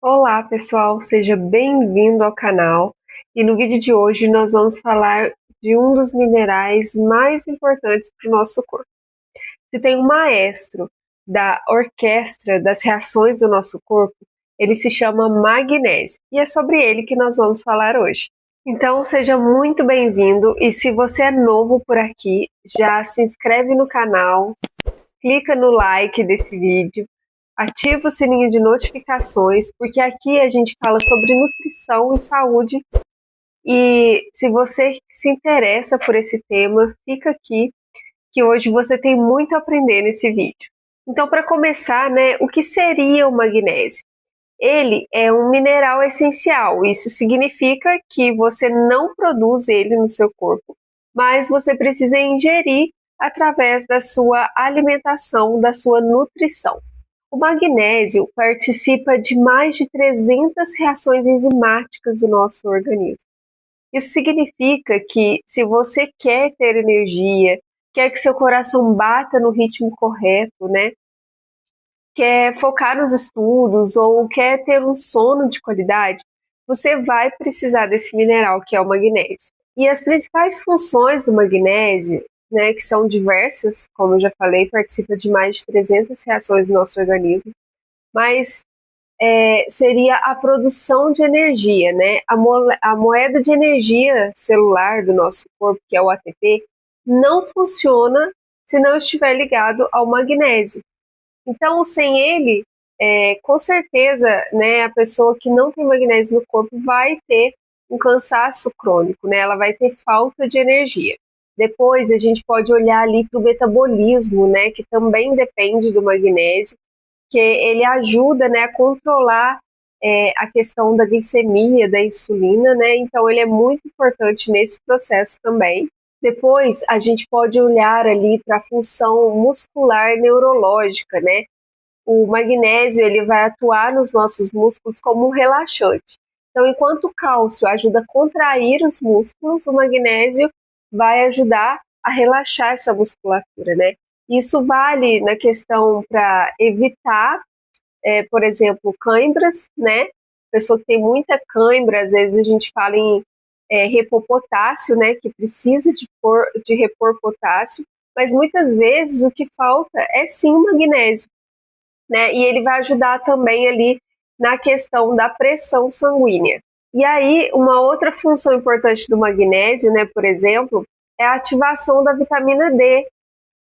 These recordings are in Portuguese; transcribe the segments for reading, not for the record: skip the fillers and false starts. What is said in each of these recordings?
Olá, pessoal, seja bem-vindo ao canal. E no vídeo de hoje nós vamos falar de um dos minerais mais importantes para o nosso corpo. Se tem um maestro da orquestra das reações do nosso corpo, ele se chama magnésio, e é sobre ele que nós vamos falar hoje. Então, seja muito bem-vindo, e se você é novo por aqui, já se inscreve no canal, clica no like desse vídeo, ativa o sininho de notificações, porque aqui a gente fala sobre nutrição e saúde. E se você se interessa por esse tema, fica aqui, que hoje você tem muito a aprender nesse vídeo. Então, para começar, né, o que seria o magnésio? Ele é um mineral essencial. Isso significa que você não produz ele no seu corpo, mas você precisa ingerir através da sua alimentação, da sua nutrição. O magnésio participa de mais de 300 reações enzimáticas do nosso organismo. Isso significa que, se você quer ter energia, quer que seu coração bata no ritmo correto, né? Quer focar nos estudos ou quer ter um sono de qualidade, você vai precisar desse mineral que é o magnésio. E as principais funções do magnésio, né, que são diversas, como eu já falei, participa de mais de 300 reações no nosso organismo, mas seria a produção de energia, né? A moeda de energia celular do nosso corpo, que é o ATP, não funciona se não estiver ligado ao magnésio. Então, sem ele, com certeza, né, a pessoa que não tem magnésio no corpo vai ter um cansaço crônico, né? Ela vai ter falta de energia. Depois, a gente pode olhar ali para o metabolismo, né, que também depende do magnésio, que ele ajuda, né, a controlar a questão da glicemia, da insulina, né? Então, ele é muito importante nesse processo também. Depois, a gente pode olhar ali para a função muscular neurológica, né? O magnésio, ele vai atuar nos nossos músculos como um relaxante. Então, enquanto o cálcio ajuda a contrair os músculos, o magnésio vai ajudar a relaxar essa musculatura, né? Isso vale na questão para evitar, por exemplo, cãibras, né? Pessoa que tem muita cãibra, às vezes a gente fala em repor potássio, né? Que precisa de repor potássio, mas muitas vezes o que falta é sim o magnésio, né? E ele vai ajudar também ali na questão da pressão sanguínea. E aí, uma outra função importante do magnésio, né, por exemplo, é a ativação da vitamina D,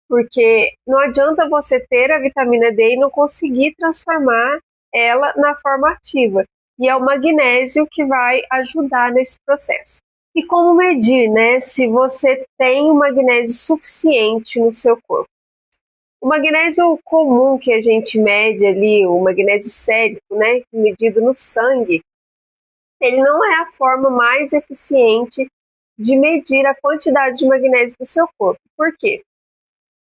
porque não adianta você ter a vitamina D e não conseguir transformar ela na forma ativa. E é o magnésio que vai ajudar nesse processo. E como medir, né, se você tem o magnésio suficiente no seu corpo? O magnésio comum que a gente mede ali, o magnésio sérico, né, medido no sangue, ele não é a forma mais eficiente de medir a quantidade de magnésio do seu corpo. Por quê?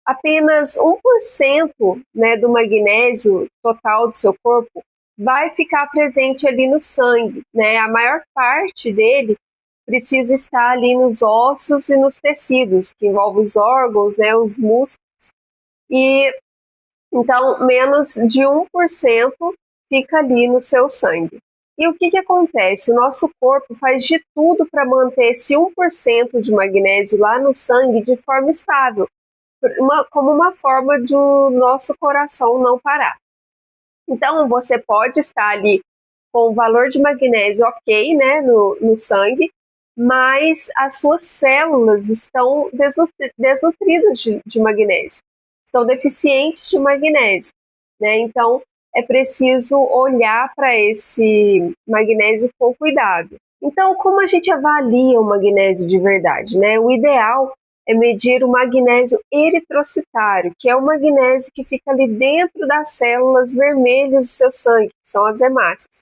Apenas 1%, né, do magnésio total do seu corpo vai ficar presente ali no sangue, né? A maior parte dele precisa estar ali nos ossos e nos tecidos, que envolvem os órgãos, né, os músculos, e então menos de 1% fica ali no seu sangue. E o que que acontece? O nosso corpo faz de tudo para manter esse 1% de magnésio lá no sangue de forma estável, como uma forma do nosso coração não parar. Então, você pode estar ali com o valor de magnésio ok, né, no sangue, mas as suas células estão desnutridas de magnésio, estão deficientes de magnésio, né? Então, é preciso olhar para esse magnésio com cuidado. Então, como a gente avalia o magnésio de verdade, né? O ideal é medir o magnésio eritrocitário, que é o magnésio que fica ali dentro das células vermelhas do seu sangue, que são as hemácias.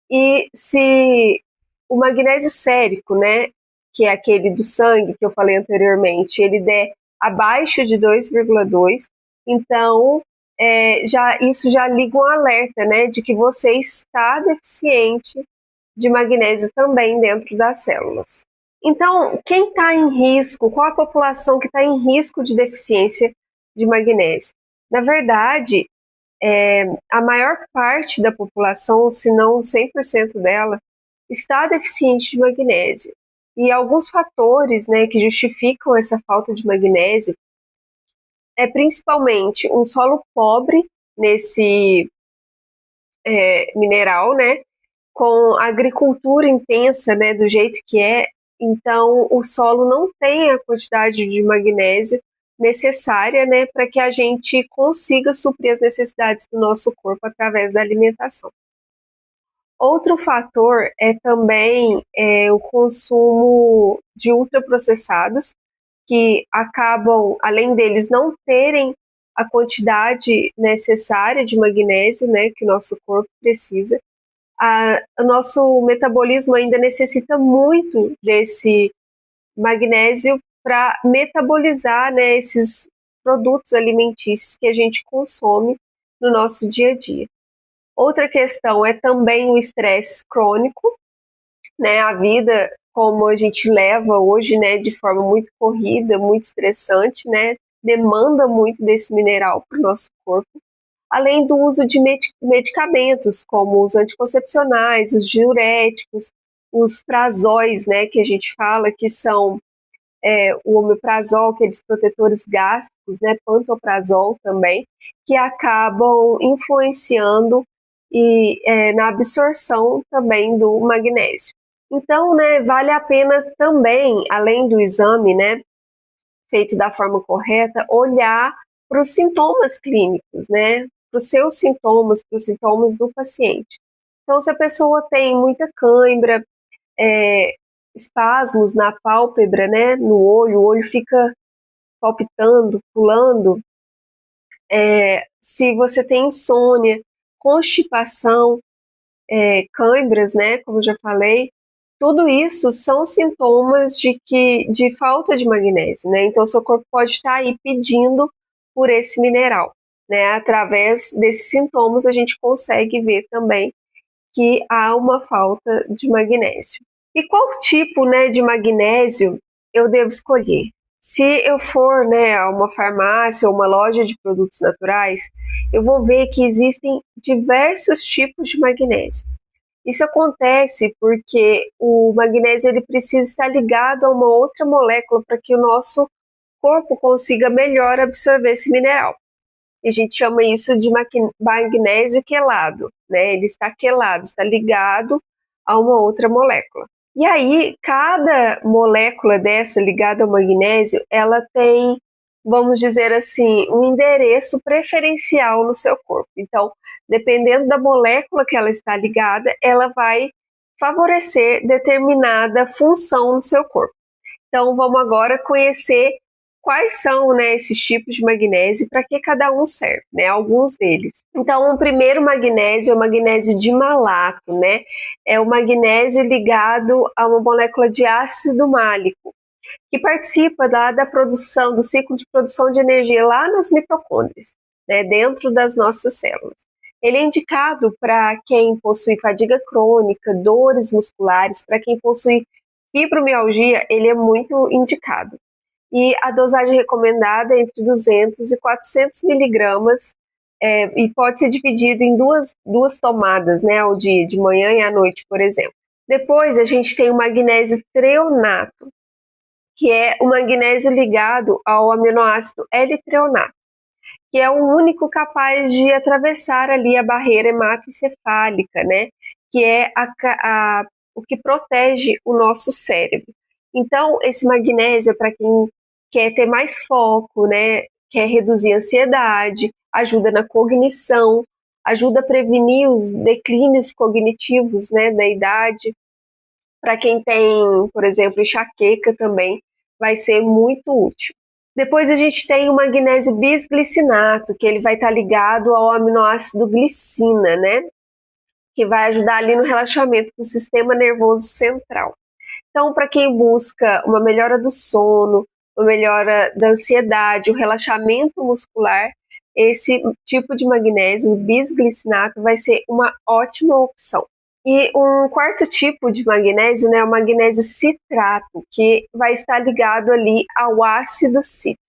E se o magnésio sérico, né, que é aquele do sangue que eu falei anteriormente, ele der abaixo de 2,2, então isso já liga um alerta, né, de que você está deficiente de magnésio também dentro das células. Então, quem está em risco, qual a população que está em risco de deficiência de magnésio? Na verdade, a maior parte da população, se não 100% dela, está deficiente de magnésio. E alguns fatores, né, que justificam essa falta de magnésio é principalmente um solo pobre nesse mineral, né, com agricultura intensa, né, do jeito que é, então o solo não tem a quantidade de magnésio necessária, né, para que a gente consiga suprir as necessidades do nosso corpo através da alimentação. Outro fator é também o consumo de ultraprocessados, que acabam, além deles não terem a quantidade necessária de magnésio, né, que o nosso corpo precisa, o nosso metabolismo ainda necessita muito desse magnésio para metabolizar, né, esses produtos alimentícios que a gente consome no nosso dia a dia. Outra questão é também o estresse crônico, né, a vida como a gente leva hoje, né, de forma muito corrida, muito estressante, né, demanda muito desse mineral para o nosso corpo, além do uso de medicamentos, como os anticoncepcionais, os diuréticos, os prazóis, né, que a gente fala, que são o omeprazol, aqueles protetores gástricos, né, pantoprazol também, que acabam influenciando na absorção também do magnésio. Então, né, vale a pena também, além do exame, né, feito da forma correta, olhar para os sintomas clínicos, né, para os seus sintomas, para os sintomas do paciente. Então, se a pessoa tem muita cãibra, espasmos na pálpebra, né, no olho, o olho fica palpitando, pulando, se você tem insônia, constipação, cãibras, né, como já falei, tudo isso são sintomas de falta de magnésio, né? Então, seu corpo pode estar aí pedindo por esse mineral, né? Através desses sintomas, a gente consegue ver também que há uma falta de magnésio. E qual tipo, né, de magnésio eu devo escolher? Se eu for, né, a uma farmácia ou uma loja de produtos naturais, eu vou ver que existem diversos tipos de magnésio. Isso acontece porque o magnésio ele precisa estar ligado a uma outra molécula para que o nosso corpo consiga melhor absorver esse mineral. E a gente chama isso de magnésio quelado, né? Ele está quelado, está ligado a uma outra molécula. E aí, cada molécula dessa ligada ao magnésio, ela tem, vamos dizer assim, um endereço preferencial no seu corpo. Então, dependendo da molécula que ela está ligada, ela vai favorecer determinada função no seu corpo. Então, vamos agora conhecer quais são, né, esses tipos de magnésio e para que cada um serve, né, alguns deles. Então, o primeiro magnésio é o magnésio dimalato, né, é o magnésio ligado a uma molécula de ácido málico, que participa da produção, do ciclo de produção de energia lá nas mitocôndrias, né, dentro das nossas células. Ele é indicado para quem possui fadiga crônica, dores musculares, para quem possui fibromialgia, ele é muito indicado. E a dosagem recomendada é entre 200 e 400 miligramas, e pode ser dividido em duas tomadas, né, ao dia, de manhã e à noite, por exemplo. Depois a gente tem o magnésio treonato, que é o magnésio ligado ao aminoácido L-treonato, que é o único capaz de atravessar ali a barreira hematoencefálica, né, que é o que protege o nosso cérebro. Então, esse magnésio é para quem quer ter mais foco, né, quer reduzir a ansiedade, ajuda na cognição, ajuda a prevenir os declínios cognitivos, né, da idade. Para quem tem, por exemplo, enxaqueca também, vai ser muito útil. Depois a gente tem o magnésio bisglicinato, que ele vai estar ligado ao aminoácido glicina, né? Que vai ajudar ali no relaxamento do sistema nervoso central. Então, para quem busca uma melhora do sono, uma melhora da ansiedade, o relaxamento muscular, esse tipo de magnésio, o bisglicinato, vai ser uma ótima opção. E um quarto tipo de magnésio, né, é o magnésio citrato, que vai estar ligado ali ao ácido cítrico.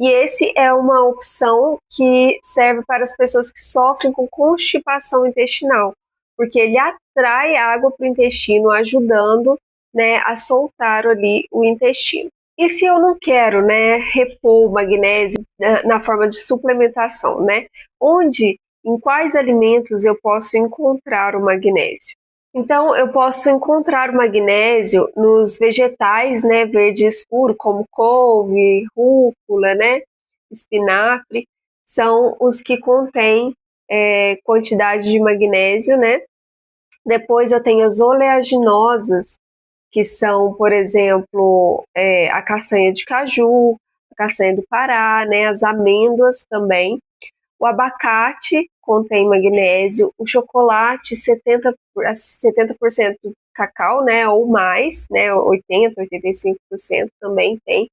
E esse é uma opção que serve para as pessoas que sofrem com constipação intestinal, porque ele atrai água para o intestino, ajudando, né, a soltar ali o intestino. E se eu não quero, né, repor o magnésio na forma de suplementação, né? Em quais alimentos eu posso encontrar o magnésio? Então, eu posso encontrar o magnésio nos vegetais, né, verde escuro, como couve, rúcula, né, espinafre, são os que contêm quantidade de magnésio, né? Depois eu tenho as oleaginosas, que são, por exemplo, a castanha de caju, a castanha do Pará, né, as amêndoas também. O abacate contém magnésio, o chocolate 70% cacau, né, ou mais, né, 85% também tem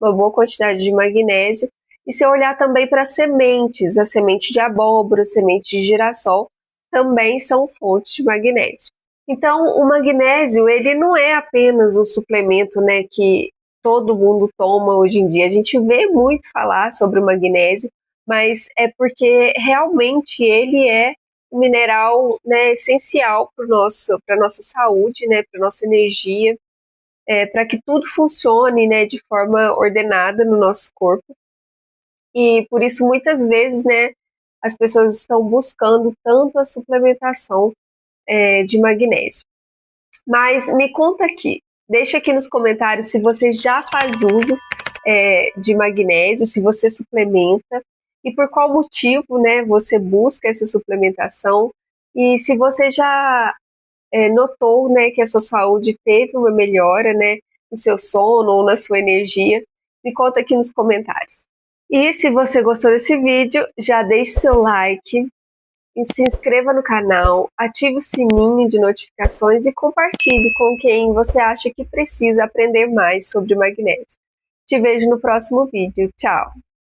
uma boa quantidade de magnésio. E se eu olhar também para sementes, a semente de abóbora, a semente de girassol, também são fontes de magnésio. Então, o magnésio, ele não é apenas um suplemento, né, que todo mundo toma hoje em dia. A gente vê muito falar sobre o magnésio, mas é porque realmente ele é um mineral, né, essencial para a nossa saúde, né, para nossa energia, para que tudo funcione, né, de forma ordenada no nosso corpo. E por isso muitas vezes, né, as pessoas estão buscando tanto a suplementação de magnésio. Mas me conta aqui, deixa aqui nos comentários se você já faz uso de magnésio, se você suplementa e por qual motivo, né, você busca essa suplementação e se você já notou, né, que a sua saúde teve uma melhora, né, no seu sono ou na sua energia, me conta aqui nos comentários. E se você gostou desse vídeo, já deixe seu like, e se inscreva no canal, ative o sininho de notificações e compartilhe com quem você acha que precisa aprender mais sobre magnésio. Te vejo no próximo vídeo. Tchau!